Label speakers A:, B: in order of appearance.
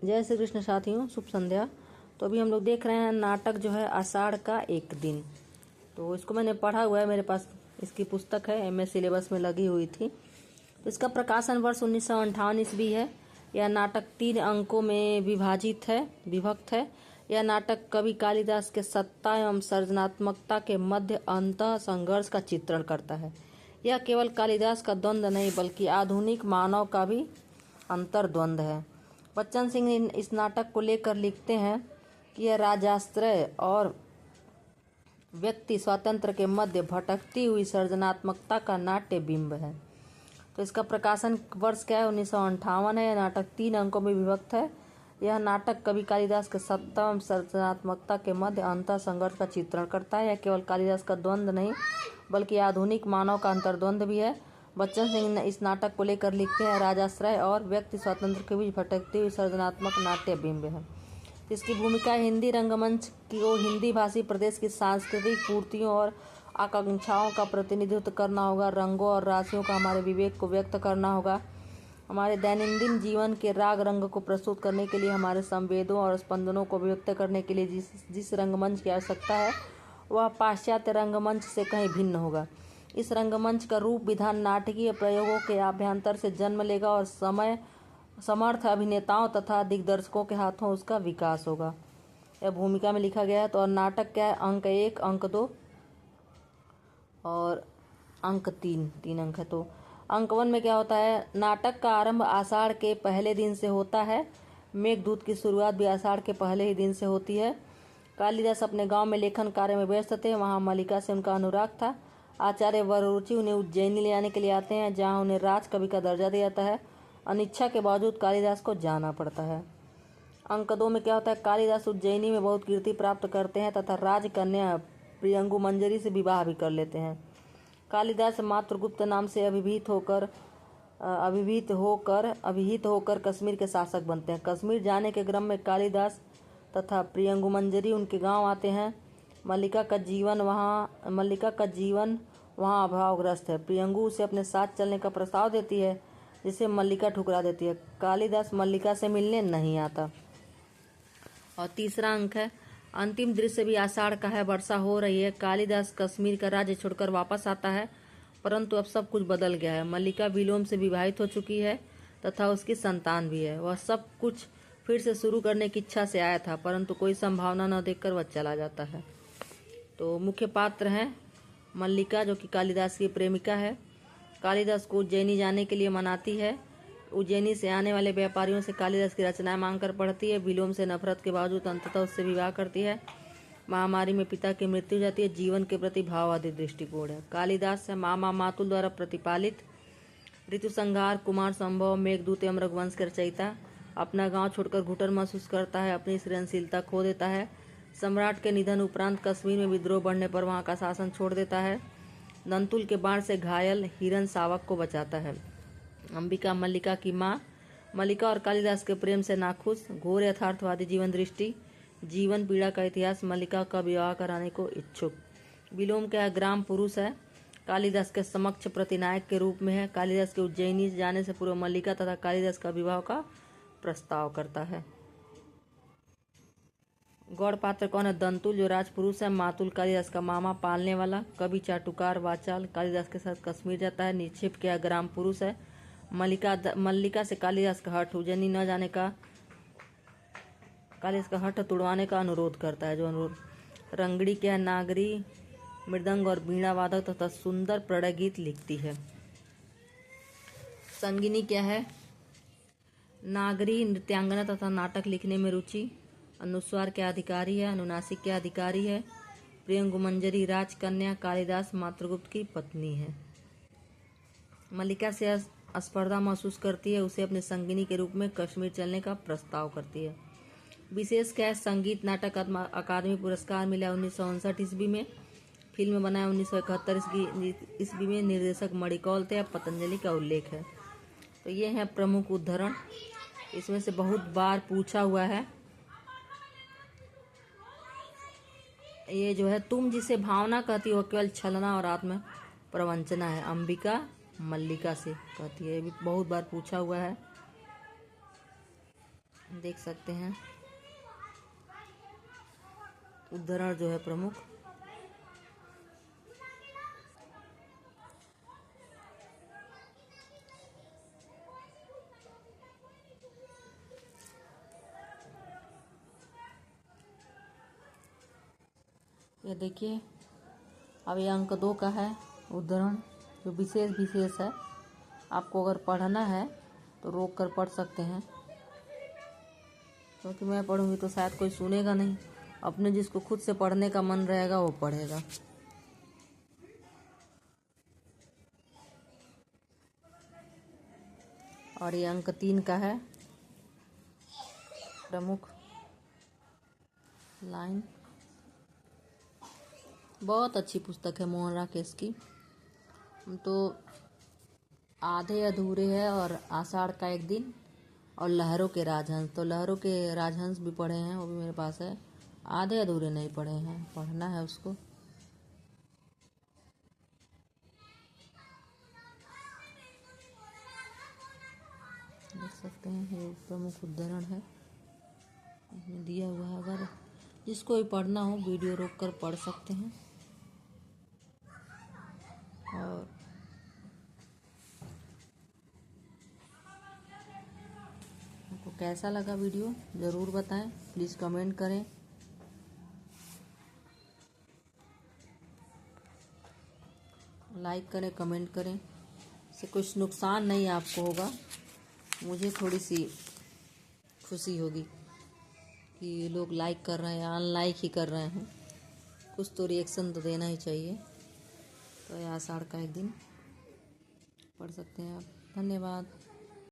A: जय श्री कृष्ण साथियों, शुभ संध्या। तो अभी हम लोग देख रहे हैं नाटक जो है आषाढ़ का एक दिन। तो इसको मैंने पढ़ा हुआ है, मेरे पास इसकी पुस्तक है, एमए सिलेबस में लगी हुई थी। तो इसका प्रकाशन वर्ष 1958 ईस्वी है। यह नाटक 3 अंकों में विभक्त है। यह नाटक कवि कालिदास के सत्ता एवं सृजनात्मकता के मध्य अंतः संघर्ष का चित्रण करता है। यह केवल कालिदास का द्वंद्व नहीं बल्कि आधुनिक मानव का भी अंतर्द्वंद है। बच्चन सिंह इस नाटक को लेकर लिखते हैं कि यह राजाश्रय और व्यक्ति स्वातंत्र के मध्य भटकती हुई सृजनात्मकता का नाट्य बिंब है। तो इसका प्रकाशन वर्ष क्या है? 1958 है। नाटक 3 अंकों में विभक्त है। यह नाटक कवि कालिदास के सत्ता एवं सृजनात्मकता के मध्य अंतर संघर्ष का चित्रण करता है। यह केवल कालिदास का द्वंद्व नहीं बल्कि आधुनिक मानव का अंतर्द्वंद भी है। बच्चन सिंह इस नाटक को लेकर लिखते हैं राजाश्रय और व्यक्ति स्वातंत्र के बीच भटकती हुई सृजनात्मक नाट्य बिंब है। इसकी भूमिका हिंदी रंगमंच को हिंदी भाषी प्रदेश की सांस्कृतिक पूर्तियों और आकांक्षाओं का प्रतिनिधित्व करना होगा। रंगों और राशियों का हमारे विवेक को व्यक्त करना होगा। हमारे दैनंदिन जीवन के राग रंग को प्रस्तुत करने के लिए, हमारे संवेदों और स्पंदनों को व्यक्त करने के लिए जिस रंगमंच की आवश्यकता है वह पाश्चात्य रंगमंच से कहीं भिन्न होगा। इस रंगमंच का रूप विधान नाटकीय प्रयोगों के अभ्यंतर से जन्म लेगा और समर्थ अभिनेताओं तथा दिग्दर्शकों के हाथों उसका विकास होगा। यह भूमिका में लिखा गया है। तो और नाटक क्या है? अंक 1, अंक 2 और अंक 3 अंक है। तो अंक 1 में क्या होता है? नाटक का आरंभ आषाढ़ के पहले दिन से होता है। मेघदूत की शुरुआत भी आषाढ़ के पहले ही दिन से होती है। कालिदास अपने गांव में लेखन कार्य में व्यस्त थे। वहां मल्लिका से उनका अनुराग था। आचार्य वररुचि उन्हें उज्जैनी ले जाने के लिए आते हैं, जहां उन्हें राजकवि का दर्जा दिया जाता है। अनिच्छा के बावजूद कालिदास को जाना पड़ता है। अंक 2 में क्या होता है? कालिदास उज्जैनी में बहुत कीर्ति प्राप्त करते हैं तथा राजकन्या प्रियंगु मंजरी से विवाह भी कर लेते हैं। कालिदास मातृगुप्त नाम से अभिहित होकर कश्मीर के शासक बनते हैं। कश्मीर जाने के क्रम में कालिदास तथा प्रियंगु मंजरी उनके गांव आते हैं। मल्लिका का जीवन वहाँ अभावग्रस्त है। प्रियंगु उसे अपने साथ चलने का प्रस्ताव देती है, जिसे मल्लिका ठुकरा देती है। कालिदास मल्लिका से मिलने नहीं आता। और तीसरा अंक है, अंतिम दृश्य भी आषाढ़ का है। वर्षा हो रही है। कालिदास कश्मीर का राज्य छोड़कर वापस आता है, परंतु अब सब कुछ बदल गया है। मल्लिका विलोम से विवाहित हो चुकी है तथा उसकी संतान भी है। वह सब कुछ फिर से शुरू करने की इच्छा से आया था, परंतु कोई संभावना न देखकर वह चला जाता है। तो मुख्य पात्र हैं मल्लिका, जो कि कालिदास की प्रेमिका है। कालिदास को उज्जैनी जाने के लिए मनाती है। उज्जैनी से आने वाले व्यापारियों से कालिदास की रचनाएं मांगकर पढ़ती है। विलोम से नफरत के बावजूद अंततः उससे विवाह करती है। महामारी में पिता की मृत्यु हो जाती है। जीवन के प्रति भाववादी दृष्टिकोण है। कालिदास है मामा मातुल द्वारा प्रतिपालित ऋतु संहार, कुमार संभव, मेघदूत एवं रघुवंश के रचयिता। अपना गांव छोड़कर घुटन महसूस करता है, अपनी सृजनशीलता खो देता है। सम्राट के निधन उपरांत कश्मीर में विद्रोह बढ़ने पर वहां का शासन छोड़ देता है। दंतुल के बाण से घायल हिरन शावक को बचाता है। अंबिका मल्लिका की माँ। मल्लिका और कालिदास के प्रेम से नाखुश, घोर यथार्थवादी जीवन दृष्टि, जीवन पीड़ा का इतिहास, मल्लिका का विवाह कराने को इच्छुक। विलोम का ग्राम पुरुष है। कालिदास के समक्ष प्रतिनायक के रूप में है। कालिदास के उज्जैनी जाने से पूर्व मल्लिका तथा कालिदास का विवाह का प्रस्ताव करता है। गौड़ पात्र कौन है? दंतुल, जो राजपुरुष है। मातुल कालिदास का मामा, पालने वाला। कवि चाटुकार वाचाल, कालिदास के साथ कश्मीर जाता है। निक्षेप क्या ग्राम पुरुष है। मल्लिका से कालिदास का हठ उज्जैनी न जाने का, कालिदास का हठ तुड़वाने का अनुरोध करता है। जो अनुरोध रंगड़ी क्या है? नागरी, मृदंग और वीणा वादक तथा सुंदर प्रणय गीत लिखती है। संगिनी क्या है? नागरी, नृत्यांगना तथा नाटक लिखने में रुचि। अनुस्वार के अधिकारी है। अनुनासिक के अधिकारी है। प्रियंगु मंजरी राजकन्या, कालिदास मातृगुप्त की पत्नी है। मल्लिका से स्पर्धा महसूस करती है। उसे अपने संगिनी के रूप में कश्मीर चलने का प्रस्ताव करती है। विशेष क्या है? संगीत नाटक अकादमी पुरस्कार मिला 1959 ईस्वी में। फिल्म बनाया 1971 ईस्वी में। निर्देशक मणिकौल थे। पतंजलि का उल्लेख है। तो ये है प्रमुख उद्धरण। इसमें से बहुत बार पूछा हुआ है। ये जो है, तुम जिसे भावना कहती हो केवल छलना और आत्म प्रवंचना है। अंबिका मल्लिका से कहती है। ये भी बहुत बार पूछा हुआ है। देख सकते हैं उद्धरण जो है प्रमुख। ये देखिए, अब ये अंक 2 का है उद्धरण, जो विशेष है। आपको अगर पढ़ना है तो रोक कर पढ़ सकते हैं, क्योंकि मैं पढ़ूंगी तो शायद कोई सुनेगा नहीं। अपने जिसको खुद से पढ़ने का मन रहेगा वो पढ़ेगा। और ये अंक 3 का है प्रमुख लाइन। बहुत अच्छी पुस्तक है मोहन राकेश की। तो आधे अधूरे है और आषाढ़ का एक दिन और लहरों के राजहंस। तो लहरों के राजहंस भी पढ़े हैं, वो भी मेरे पास है। आधे अधूरे नहीं पढ़े हैं, पढ़ना है उसको। देख सकते हैं ये प्रमुख उद्धरण है, इसमें दिया हुआ है। अगर जिसको भी पढ़ना हो वीडियो रोक कर पढ़ सकते हैं। और आपको कैसा लगा वीडियो ज़रूर बताएं, प्लीज़ कमेंट करें। लाइक करें, कमेंट करें। इससे कुछ नुकसान नहीं आपको होगा, मुझे थोड़ी सी खुशी होगी कि लोग लाइक कर रहे हैं या अनलाइक ही कर रहे हैं। कुछ तो रिएक्शन तो देना ही चाहिए। तो ये आषाढ़ का एक दिन पढ़ सकते हैं आप। धन्यवाद।